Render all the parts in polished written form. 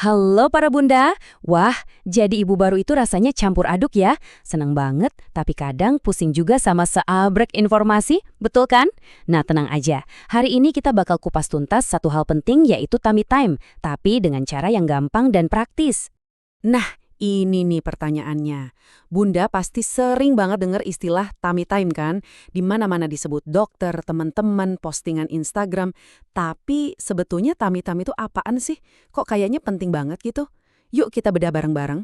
Halo para bunda, wah jadi ibu baru itu rasanya campur aduk ya. Seneng banget, tapi kadang pusing juga sama seabrek informasi, betul kan? Nah tenang aja, hari ini kita bakal kupas tuntas satu hal penting yaitu tummy time, tapi dengan cara yang gampang dan praktis. Nah, ini nih pertanyaannya. Bunda pasti sering banget dengar istilah tummy time kan? Di mana-mana disebut dokter, teman-teman, postingan Instagram. Tapi sebetulnya tummy time itu apaan sih? Kok kayaknya penting banget gitu? Yuk kita bedah bareng-bareng.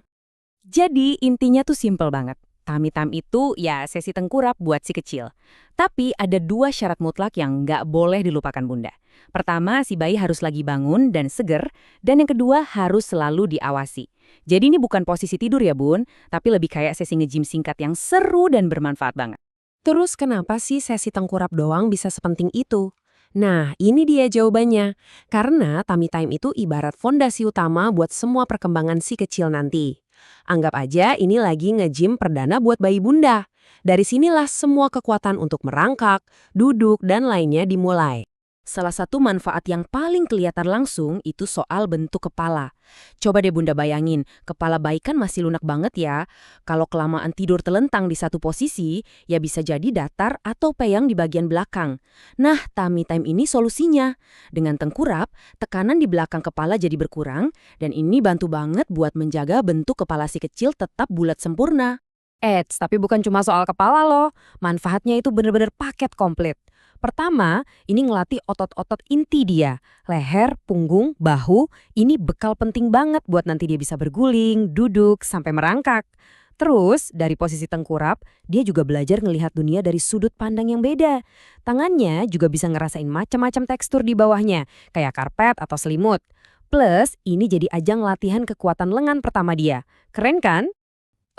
Jadi intinya tuh simple banget. Tummy time itu ya sesi tengkurap buat si kecil. Tapi ada dua syarat mutlak yang nggak boleh dilupakan bunda. Pertama, si bayi harus lagi bangun dan seger. Dan yang kedua, harus selalu diawasi. Jadi ini bukan posisi tidur ya bun, tapi lebih kayak sesi nge-gym singkat yang seru dan bermanfaat banget. Terus kenapa sih sesi tengkurap doang bisa sepenting itu? Nah, ini dia jawabannya. Karena tummy time itu ibarat fondasi utama buat semua perkembangan si kecil nanti. Anggap aja ini lagi nge-gym perdana buat bayi bunda. Dari sinilah semua kekuatan untuk merangkak, duduk, dan lainnya dimulai. Salah satu manfaat yang paling kelihatan langsung itu soal bentuk kepala. Coba deh bunda bayangin, kepala bayi kan masih lunak banget ya. Kalau kelamaan tidur telentang di satu posisi, ya bisa jadi datar atau peyang di bagian belakang. Nah, tummy time ini solusinya. Dengan tengkurap, tekanan di belakang kepala jadi berkurang, dan ini bantu banget buat menjaga bentuk kepala si kecil tetap bulat sempurna. Tapi bukan cuma soal kepala loh. Manfaatnya itu bener-bener paket komplit. Pertama, ini ngelatih otot-otot inti dia. Leher, punggung, bahu, ini bekal penting banget buat nanti dia bisa berguling, duduk, sampai merangkak. Terus, dari posisi tengkurap, dia juga belajar ngelihat dunia dari sudut pandang yang beda. Tangannya juga bisa ngerasain macam-macam tekstur di bawahnya, kayak karpet atau selimut. Plus, ini jadi ajang latihan kekuatan lengan pertama dia. Keren kan?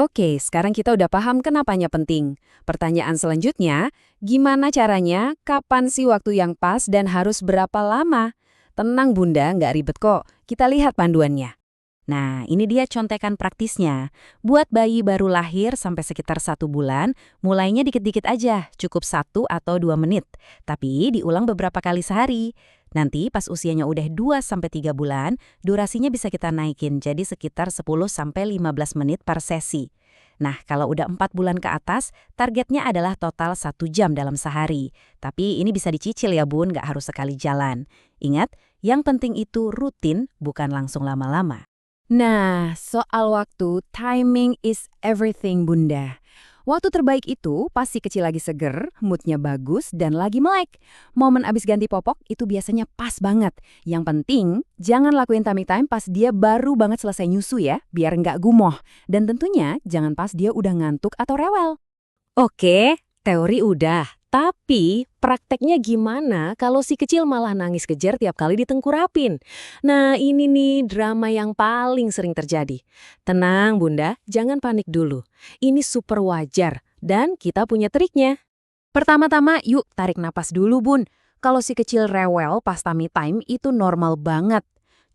Oke, sekarang kita udah paham kenapanya penting. Pertanyaan selanjutnya, gimana caranya, kapan sih waktu yang pas dan harus berapa lama? Tenang bunda, nggak ribet kok. Kita lihat panduannya. Nah, ini dia contekan praktisnya. Buat bayi baru lahir sampai sekitar 1 bulan, mulainya dikit-dikit aja, cukup 1 atau 2 menit. Tapi diulang beberapa kali sehari. Nanti pas usianya udah 2 sampai 3 bulan, durasinya bisa kita naikin jadi sekitar 10 sampai 15 menit per sesi. Nah, kalau udah 4 bulan ke atas, targetnya adalah total 1 jam dalam sehari. Tapi ini bisa dicicil ya bun, nggak harus sekali jalan. Ingat, yang penting itu rutin, bukan langsung lama-lama. Nah, soal waktu, timing is everything bunda. Waktu terbaik itu pas si kecil lagi seger, moodnya bagus, dan lagi melek. Momen abis ganti popok itu biasanya pas banget. Yang penting, jangan lakuin tummy time pas dia baru banget selesai nyusu ya, biar nggak gumoh. Dan tentunya jangan pas dia udah ngantuk atau rewel. Oke, teori udah. Tapi prakteknya gimana kalau si kecil malah nangis kejer tiap kali ditengkurapin? Nah ini nih drama yang paling sering terjadi. Tenang bunda, jangan panik dulu. Ini super wajar dan kita punya triknya. Pertama-tama yuk tarik napas dulu bun. Kalau si kecil rewel pas tummy time itu normal banget.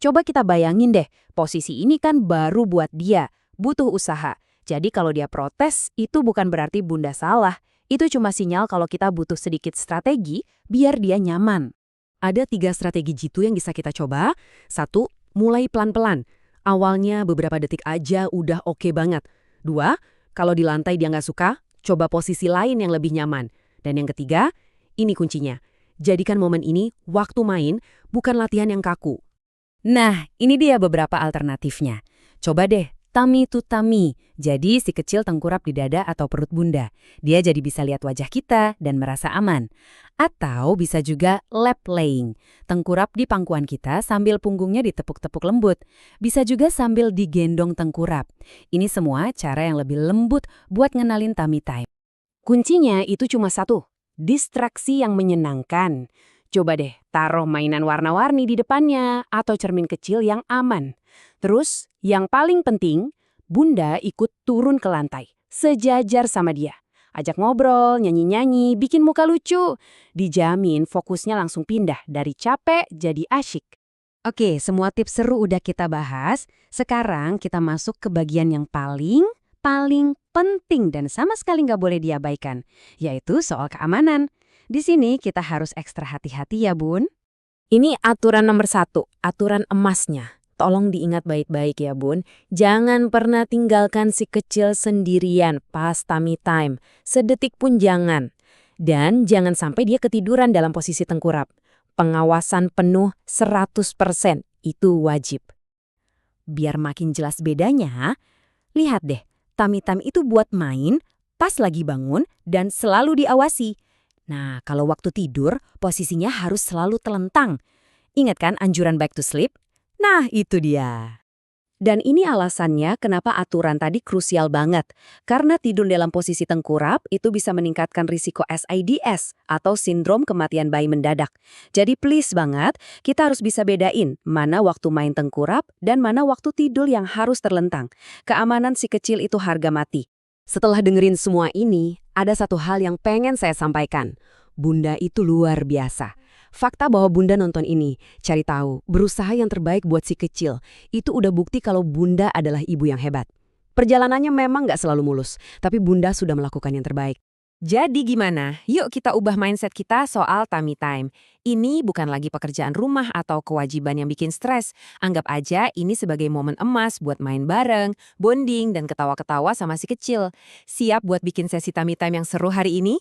Coba kita bayangin deh, posisi ini kan baru buat dia, butuh usaha. Jadi kalau dia protes itu bukan berarti bunda salah. Itu cuma sinyal kalau kita butuh sedikit strategi biar dia nyaman. Ada 3 strategi jitu yang bisa kita coba. 1, mulai pelan-pelan. Awalnya beberapa detik aja udah oke banget. 2, kalau di lantai dia nggak suka, coba posisi lain yang lebih nyaman. Dan yang ketiga, ini kuncinya. Jadikan momen ini waktu main, bukan latihan yang kaku. Nah, ini dia beberapa alternatifnya. Coba deh. Tummy to tummy, jadi si kecil tengkurap di dada atau perut bunda. Dia jadi bisa lihat wajah kita dan merasa aman. Atau bisa juga lap laying, tengkurap di pangkuan kita sambil punggungnya ditepuk-tepuk lembut. Bisa juga sambil digendong tengkurap. Ini semua cara yang lebih lembut buat ngenalin tummy time. Kuncinya itu cuma satu, distraksi yang menyenangkan. Coba deh taruh mainan warna-warni di depannya atau cermin kecil yang aman. Terus, yang paling penting, bunda ikut turun ke lantai, sejajar sama dia. Ajak ngobrol, nyanyi-nyanyi, bikin muka lucu. Dijamin fokusnya langsung pindah dari capek jadi asyik. Oke, semua tips seru udah kita bahas. Sekarang kita masuk ke bagian yang paling penting dan sama sekali nggak boleh diabaikan, yaitu soal keamanan. Di sini kita harus ekstra hati-hati ya bun. Ini aturan nomor 1, aturan emasnya. Tolong diingat baik-baik ya Bun, jangan pernah tinggalkan si kecil sendirian pas tummy time, sedetik pun jangan. Dan jangan sampai dia ketiduran dalam posisi tengkurap. Pengawasan penuh 100%, itu wajib. Biar makin jelas bedanya, lihat deh, tummy time itu buat main, pas lagi bangun, dan selalu diawasi. Nah, kalau waktu tidur, posisinya harus selalu telentang. Ingat kan anjuran back to sleep? Nah, itu dia. Dan ini alasannya kenapa aturan tadi krusial banget. Karena tidur dalam posisi tengkurap itu bisa meningkatkan risiko SIDS atau sindrom kematian bayi mendadak. Jadi please banget, kita harus bisa bedain mana waktu main tengkurap dan mana waktu tidur yang harus terlentang. Keamanan si kecil itu harga mati. Setelah dengerin semua ini, ada satu hal yang pengen saya sampaikan. Bunda itu luar biasa. Fakta bahwa Bunda nonton ini, cari tahu, berusaha yang terbaik buat si kecil, itu udah bukti kalau Bunda adalah ibu yang hebat. Perjalanannya memang nggak selalu mulus, tapi Bunda sudah melakukan yang terbaik. Jadi gimana? Yuk kita ubah mindset kita soal tummy time. Ini bukan lagi pekerjaan rumah atau kewajiban yang bikin stres. Anggap aja ini sebagai momen emas buat main bareng, bonding, dan ketawa-ketawa sama si kecil. Siap buat bikin sesi tummy time yang seru hari ini?